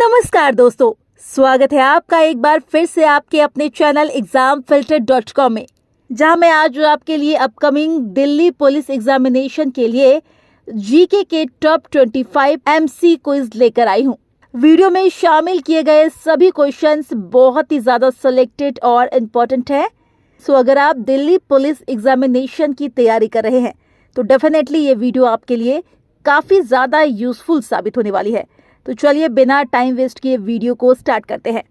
नमस्कार दोस्तों, स्वागत है आपका एक बार फिर से आपके अपने चैनल examfilter.com में, जहां मैं आज आपके लिए अपकमिंग दिल्ली पुलिस एग्जामिनेशन के लिए जीके के टॉप 25 एमसी क्विज लेकर आई हूं। वीडियो में शामिल किए गए सभी क्वेश्चंस बहुत ही ज्यादा सिलेक्टेड और इम्पोर्टेंट है। सो अगर आप दिल्ली पुलिस एग्जामिनेशन की तैयारी कर रहे हैं तो डेफिनेटली ये वीडियो आपके लिए काफी ज्यादा यूजफुल साबित होने वाली है। तो चलिए बिना टाइम वेस्ट किए वीडियो को स्टार्ट करते हैं।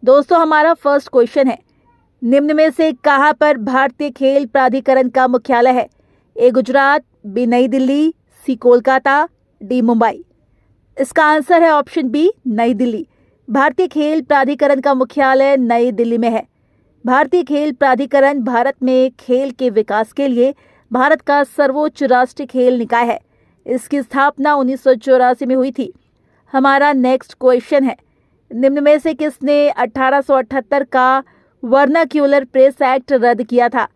दोस्तों, हमारा फर्स्ट क्वेश्चन है, निम्न में से कहां पर भारतीय खेल प्राधिकरण का मुख्यालय है? ए गुजरात, बी नई दिल्ली, सी कोलकाता, डी मुंबई। इसका आंसर है ऑप्शन बी, नई दिल्ली। भारतीय खेल प्राधिकरण का मुख्यालय नई दिल्ली में है। भारतीय खेल प्राधिकरण भारत में खेल के विकास के लिए भारत का सर्वोच्च राष्ट्रीय खेल निकाय है। इसकी स्थापना 1984 में हुई थी। हमारा नेक्स्ट क्वेश्चन है, निम्न में से किसने 1878 का वर्नाक्यूलर प्रेस एक्ट रद्द किया था?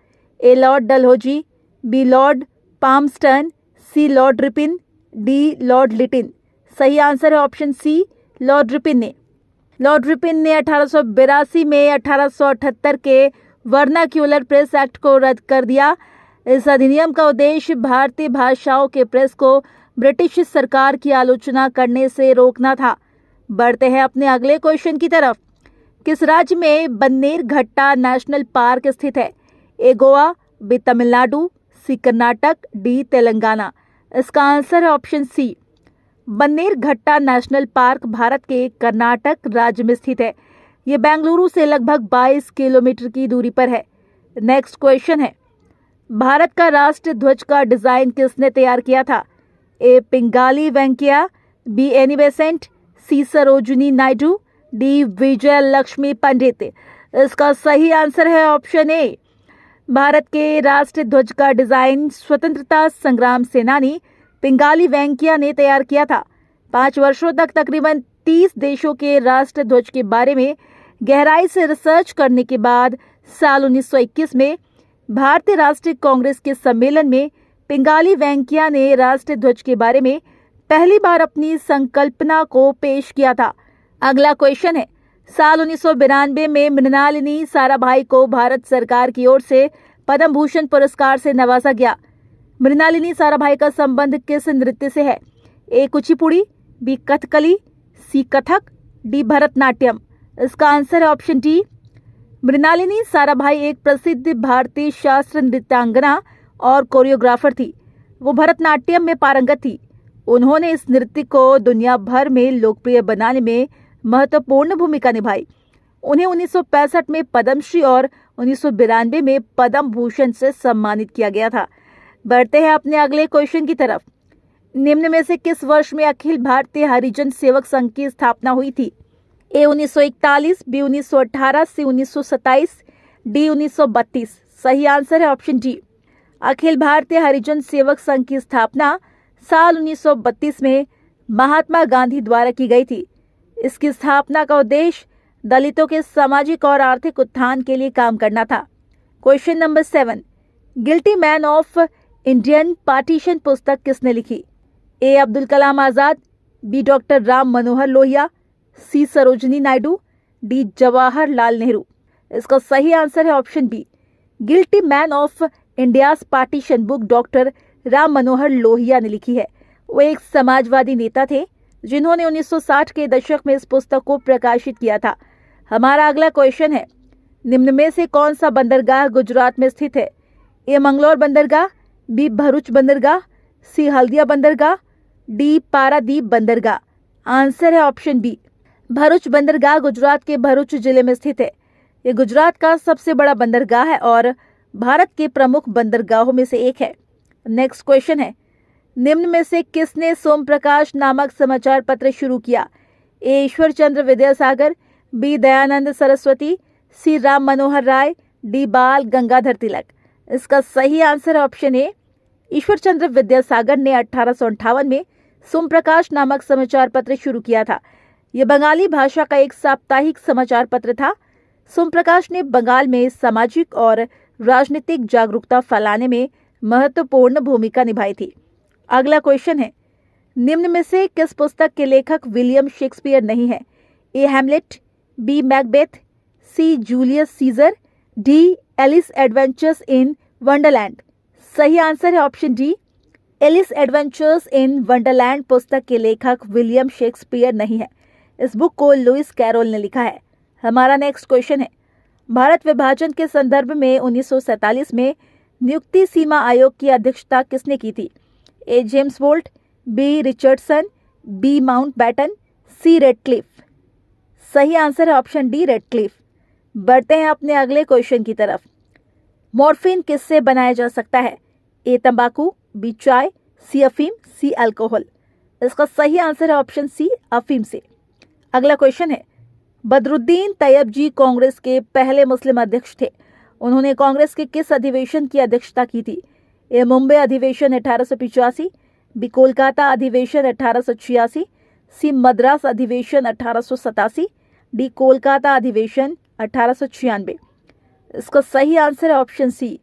A Lord Dalhousie, B Lord Palmerston, C Lord Ripon, D Lord Lytton. सही आंसर है ऑप्शन सी, लॉर्ड रिपिन ने। लॉर्ड रिपिन ने 1882 में 1878 के वर्नाक्यूलर प्रेस एक्ट को रद्द कर दिया। इस अधिनियम का उद्देश्य भारतीय भाषाओं के प्रेस को ब्रिटिश सरकार की आलोचना करने से रोकना था। बढ़ते हैं अपने अगले क्वेश्चन की तरफ। किस राज्य में बन्नेरघट्टा नेशनल पार्क स्थित है? A Goa, B Tamil Nadu, C Karnataka, D Telangana. इसका आंसर है option C, Bannerghatta national park Bharat के कर्नाटक राज्य में स्थित है। ये बेंगलुरु से लगभग 22 किलोमीटर की दूरी पर है। नेक्स्ट क्वेश्चन है, भारत का राष्ट्रीय ध्वज का डिजाइन किसने तैयार किया था? A Pingali Venkayya, B Annie Besant, C Sarojini Naidu, D Vijaya Lakshmi Pandit. इसका सही आंसर है ऑप्शन ए, भारत के राष्ट्रीय ध्वज का डिजाइन स्वतंत्रता संग्राम सेनानी पिंगाली वेंकैया ने तैयार किया था। 5 वर्षों तक तकरीबन 30 देशों के राष्ट्रीय ध्वज के बारे में गहराई से रिसर्च करने के बाद साल 1921 में भारतीय राष्ट्रीय कांग्रेस के सम्मेलन में पिंगाली वेंकैया ने राष्ट्रीय ध्वज के बारे में पहली बार अपनी संकल्पना को पेश किया था। अगला क्वेश्चन है, साल 1992 में मृणालिनी साराभाई को भारत सरकार की ओर से पद्म भूषण पुरस्कार से नवाजा गया। मृणालिनी साराभाई का संबंध किस नृत्य से है? ए कुचिपुड़ी, बी कथकली, सी कथक, डी भरतनाट्यम। इसका आंसर है ऑप्शन डी, मृणालिनी साराभाई एक प्रसिद्ध भारतीय शास्त्रीय नृत्यांगना और कोरियोग्राफर थी। वो भरतनाट्यम में पारंगत थी। उन्होंने इस नृत्य को दुनिया भर में लोकप्रिय बनाने में महत्वपूर्ण भूमिका निभाई। उन्हें 1965 में पद्मश्री और 1992 में पद्म भूषण से सम्मानित किया गया था। बढ़ते हैं अपने अगले क्वेश्चन की तरफ। निम्न में से किस वर्ष में अखिल भारतीय हरिजन सेवक संघ की स्थापना हुई थी? ए 1941, बी 1918, सी 1927, डी 1932। सही आंसर है ऑप्शन डी, अखिल भारतीय हरिजन सेवक संघ की स्थापना साल 1932 में महात्मा गांधी द्वारा की गई थी। इसकी स्थापना का उद्देश्य दलितों के सामाजिक और आर्थिक उत्थान के लिए काम करना था। Question number 7, guilty man of Indian partition पुस्तक किसने लिखी? A Abdul Kalam Azad, B doctor Ram Manohar Lohia, C Sarojini Naidu, D Jawaharlal Nehru. इसका सही आंसर है option B, guilty man of India's partition book doctor Ram Manohar Lohia ने लिखी है। वो एक समाजवादी नेता थे जिन्होंने 1960 के दशक में इस पुस्तक को प्रकाशित किया था। हमारा अगला क्वेश्चन है, निम्न में से कौन सा बंदरगाह गुजरात में स्थित है? ए मंगलौर बंदरगाह, बी भरूच बंदरगाह, सी हल्दिया बंदरगाह, डी पारादीप बंदरगाह। आंसर है ऑप्शन बी, भरूच बंदरगाह गुजरात के भरूच जिले में स्थित है। ये गुजरात का सबसे बड़ा बंदरगाह है और भारत के प्रमुख बंदरगाहों में से एक है। नेक्स्ट क्वेश्चन है, निम्न में से किसने सोम प्रकाश नामक समाचार पत्र शुरू किया? ए ईश्वर चंद्र विद्यासागर, बी दयानंद सरस्वती, सी राम मनोहर राय, डी बाल गंगाधर तिलक। इसका सही आंसर है ऑप्शन ए, ईश्वर चंद्र विद्यासागर ने 1858 में सोम प्रकाश नामक समाचार पत्र शुरू किया था। यह बंगाली भाषा का एक साप्ताहिक समाचार पत्र था। सोम प्रकाश ने बंगाल में सामाजिक और राजनीतिक जागरूकता फैलाने में महत्वपूर्ण भूमिका निभाई थी। अगला क्वेश्चन है, निम्न में से किस पुस्तक के लेखक विलियम शेक्सपियर नहीं है? A. Hamlet, B. Macbeth, C. Julius Caesar, D. Alice adventures in Wonderland. सही आंसर है option D, Alice adventures in Wonderland पुस्तक के लेखक विलियम शेक्सपियर नहीं है। इस बुक को लुइस कैरोल ने लिखा है। हमारा नेक्स्ट क्वेश्चन है, भारत विभाजन के संदर्भ में 1947 में नियुक्ति सीमा आयोग की अध्यक्षता किसने की थी? A. James Wolt, B. Richardson, B. Mountbatten, C. Radcliffe. सही आंसर है ऑप्शन डी, रेडक्लिफ। बढ़ते हैं अपने अगले क्वेश्चन की तरफ। मॉर्फिन किससे बनाया जा सकता है? ए. तंबाकू, बी. चाय, सी. अफीम, सी. अल्कोहल। इसका सही आंसर है ऑप्शन सी, अफीम से। अगला क्वेश्चन है, बदरुद्दीन तैयब जी कांग्रेस के पहले मुस्लिम अध्यक्ष थे। उन्होंने कांग्रेस के किस अधिवेशन की अध्यक्षता की थी? ए. मुंबई अधिवेशन 1885, बी. कोलकाता अधिवेशन 1886, सी. मद्रास अधिवेशन 1887, डी. कोलकाता अधिवेशन 1896। इसका सही आंसर है ऑप्शन सी,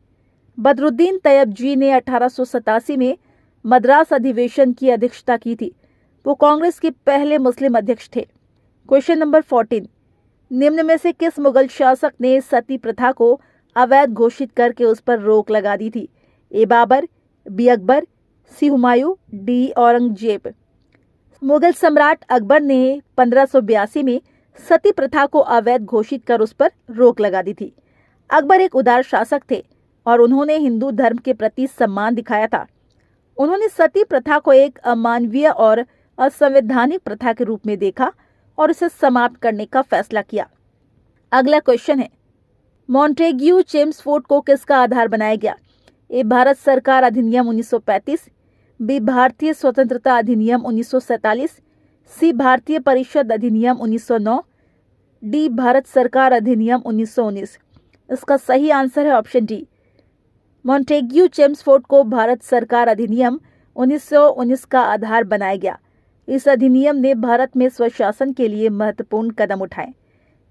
बदरुद्दीन तैयब जी ने 1887 में मद्रास अधिवेशन की अध्यक्षता की थी। वो कांग्रेस के पहले मुस्लिम अध्यक्ष थे। क्वेश्चन नंबर 14, निम्न में से किस मुगल शासक ने सती प्रथा को अवैध घोषित करके उस पर रोक लगा दी थी? ए. बाबर, बी. अकबर, सी. हुमायूं, डी. औरंगजेब। मुगल सम्राट अकबर ने 1582 में सती प्रथा को अवैध घोषित कर उस पर रोक लगा दी थी। अकबर एक उदार शासक थे और उन्होंने हिंदू धर्म के प्रति सम्मान दिखाया था। उन्होंने सती प्रथा को एक अमानवीय और असंवैधानिक प्रथा के रूप में देखा और इसे समाप्त करने का फैसला किया। अगला क्वेश्चन है, मॉन्टेग्यू चेम्सफोर्ड को किसका आधार बनाया गया? ए. भारत सरकार अधिनियम 1935, बी. भारतीय स्वतंत्रता अधिनियम 1947, सी. भारतीय परिषद अधिनियम 1909, डी. भारत सरकार अधिनियम 1919। इसका सही आंसर है ऑप्शन डी, मॉन्टेग्यू चेम्सफोर्ड को भारत सरकार अधिनियम 1919 का आधार बनाया गया। इस अधिनियम ने भारत में स्वशासन के लिए महत्वपूर्ण कदम उठाए।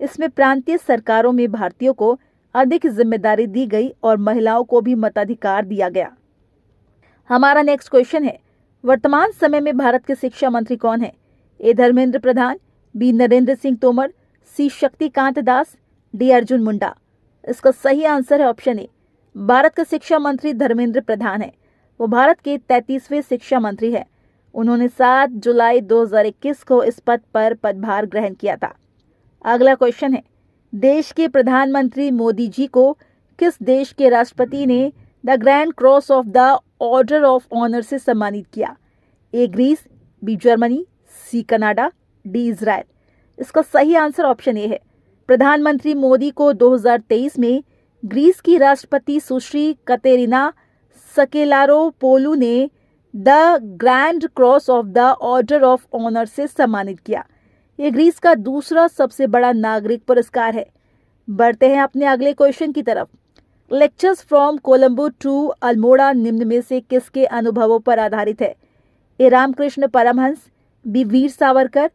इसमें प्रांतीय सरकारों में भारतीयों को अधिक जिम्मेदारी दी गई और महिलाओं को भी मताधिकार दिया गया। हमारा नेक्स्ट क्वेश्चन है, वर्तमान समय में भारत के शिक्षा मंत्री कौन है? ए. धर्मेंद्र प्रधान, बी. नरेंद्र सिंह तोमर, सी. शक्तिकांत दास, डी. अर्जुन मुंडा। इसका सही आंसर है ऑप्शन ए, भारत के शिक्षा मंत्री धर्मेंद्र प्रधान है। वो भारत के 33वें शिक्षा मंत्री है। उन्होंने 7 जुलाई 2021 को इस पद पर पदभार ग्रहण किया था। अगला क्वेश्चन है, देश के प्रधानमंत्री मोदी जी को किस देश के राष्ट्रपति ने the grand cross of the order of honour से सम्मानित किया? A. Greece, B. Germany, C. Canada, D. Israel. इसका सही आंसर ऑप्शन ए है। प्रधानमंत्री मोदी को 2023 में ग्रीस की राष्ट्रपति सुश्री कतेरिना सकेलारोपोलू ने the grand cross of the order of honour से सम्मानित किया। ये ग्रीस का दूसरा सबसे बड़ा नागरिक पुरस्कार है। बढ़ते हैं अपने अगले क्वेश्चन की तरफ। Lectures from Colombo to Almora निम्न में से किसके अनुभवों पर आधारित है? A. Ramakrishna Paramahamsa, B. Veer Savarkar,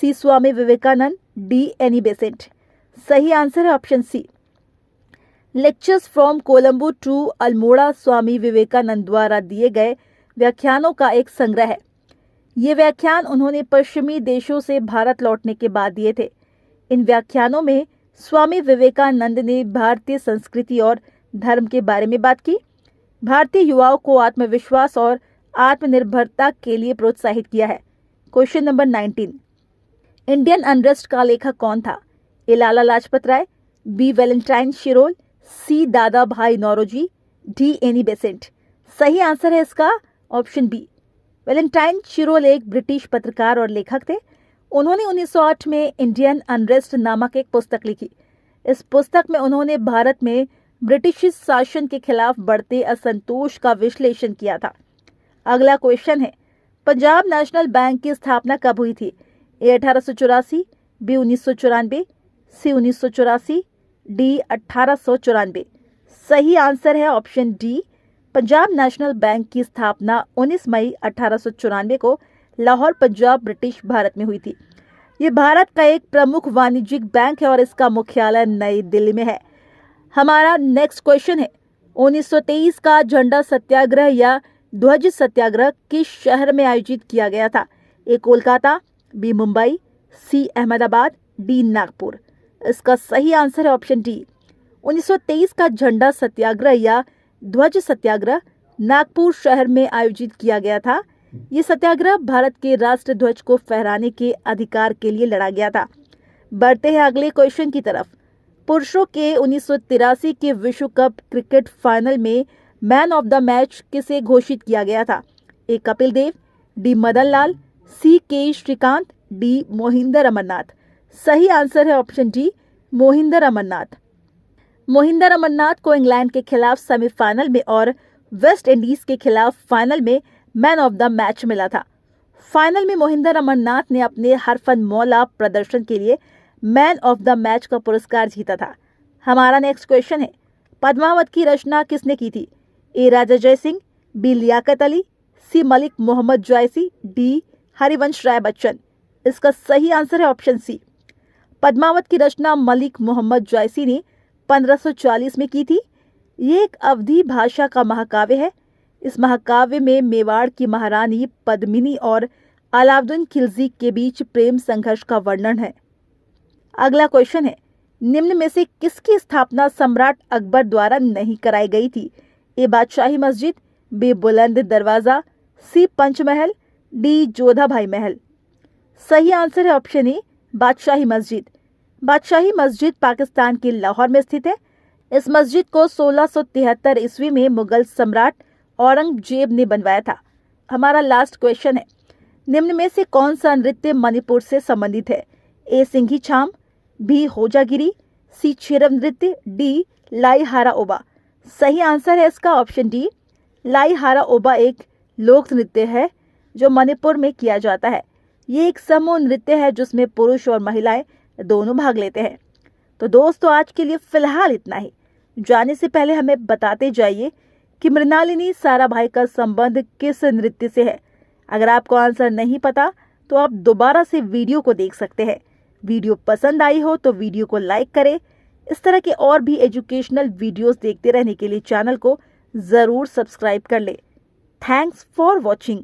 C. Swami Vivekananda, D. Annie Besant. सही आंसर है option C, lectures from Colombo to Almora Swami Vivekananda द्वारा दिए गए व्याख्यानों का एक संग्रह है। ये व्याख्यान उन्होंने पश्चिमी देशों से भारत लौटने के बाद दिए थे। इन व्याख्यानों में स्वामी विवेकानंद ने भारतीय संस्कृति और धर्म के बारे में बात की, भारतीय युवाओं को आत्मविश्वास और आत्मनिर्भरता के लिए प्रोत्साहित किया है। क्वेश्चन नंबर 19, इंडियन अनरेस्ट का लेखक कौन था? ए. लाला लाजपत राय, बी. वैलेंटाइन शिरोल, सी. दादा भाई नौरोजी, डी. Annie Besant. सही आंसर है इसका ऑप्शन बी, वैलेंटाइन शिरोल एक ब्रिटिश पत्रकार और लेखक थे। उन्होंने 1908 में इंडियन अनरेस्ट नामक एक पुस्तक लिखी। इस पुस्तक में उन्होंने भारत में ब्रिटिश शासन के खिलाफ बढ़ते असंतोष का विश्लेषण किया था। अगला क्वेश्चन है, पंजाब नेशनल बैंक की स्थापना कब हुई थी? ए. 1884, बी. 1994, सी. 1984, डी. 1894। सही आंसर है option D, Punjab national bank की स्थापना 19 मई 1894 को लाहौर, पंजाब, ब्रिटिश भारत में हुई थी। ये भारत का एक प्रमुख वाणिज्यिक बैंक है और इसका मुख्यालय नई दिल्ली में है। हमारा नेक्स्ट क्वेश्चन है, 1923 का झंडा सत्याग्रह या ध्वज सत्याग्रह किस शहर में आयोजित किया गया था? ए कोलकाता, बी मुंबई, सी अहमदाबाद, डी नागपुर। इसका सही आंसर है ऑप्शन डी। 1923 का झंडा सत्याग्रह या ध्वज सत्याग्रह नागपुर शहर में आयोजित किया गया था। ये सत्याग्रह भारत के राष्ट्र ध्वज को फहराने के अधिकार के लिए लड़ा गया था। बढ़ते हैं अगले क्वेश्चन की तरफ। पुरुषों के 1983 के विश्व कप क्रिकेट फाइनल में मैन ऑफ द मैच किसे घोषित किया गया था? ए कपिल देव, डी मदन लाल, सी के श्रीकांत, डी मोहिंदर अमरनाथ। सही आंसर है ऑप्शन डी, मोहिंदर अमरनाथ। मोहिंदर अमरनाथ को इंग्लैंड के खिलाफ सेमीफाइनल में और वेस्ट इंडीज के खिलाफ फाइनल में मैन ऑफ द मैच मिला था। फाइनल में मोहिंदर अमरनाथ ने अपने हरफन मौला प्रदर्शन के लिए मैन ऑफ द मैच का पुरस्कार जीता था। हमारा नेक्स्ट क्वेश्चन है, पद्मावत की रचना किसने की थी? ए राजा जयसिंह, बी लियाकत अली, सी मलिक मोहम्मद जायसी, डी हरिवंश राय बच्चन। इसका सही आंसर है ऑप्शन सी। पद्मावत की रचना मलिक मोहम्मद जायसी ने 1540 में की थी। ये एक अवधी भाषा का महाकाव्य है। इस महाकाव्य में मेवाड़ की महारानी पद्मिनी और अलाउद्दीन खिलजी के बीच प्रेम संघर्ष का वर्णन है। अगला क्वेश्चन है, निम्न में से किसकी स्थापना सम्राट अकबर द्वारा नहीं कराई गई थी? ए बादशाही मस्जिद, बी बुलंद दरवाजा, सी पंचमहल, डी जोधा भाई महल। सही आंसर है ऑप्शन ए, बादशाही मस्जिद। बादशाही मस्जिद पाकिस्तान के लाहौर में स्थित है। इस मस्जिद को 1673 ईस्वी में मुगल सम्राट औरंगजेब ने बनवाया था। हमारा लास्ट क्वेश्चन है, निम्न में से कौन सा नृत्य मणिपुर से संबंधित है? ए सिंघी छाम, बी होजागिरी, सी छिरम नृत्य, डी लाई हारा ओबा। सही आंसर है इसका ऑप्शन डी, लाई हारा ओबा एक लोक नृत्य है जो मणिपुर में किया जाता है। ये एक समूह नृत्य है जिसमें पुरुष और महिलाएं दोनों भाग लेते हैं। तो दोस्तों, आज के लिए फिलहाल इतना ही। जाने से पहले हमें बताते जाइए कि मृणालिनी साराभाई का संबंध किस नृत्य से है। अगर आपको आंसर नहीं पता तो आप दोबारा से वीडियो को देख सकते हैं। वीडियो पसंद आई हो तो वीडियो को लाइक करें। इस तरह के और भी एजुकेशनल वीडियोस देखते रहने के लिए चैनल को ज़रूर सब्सक्राइब कर ले। Thanks for watching.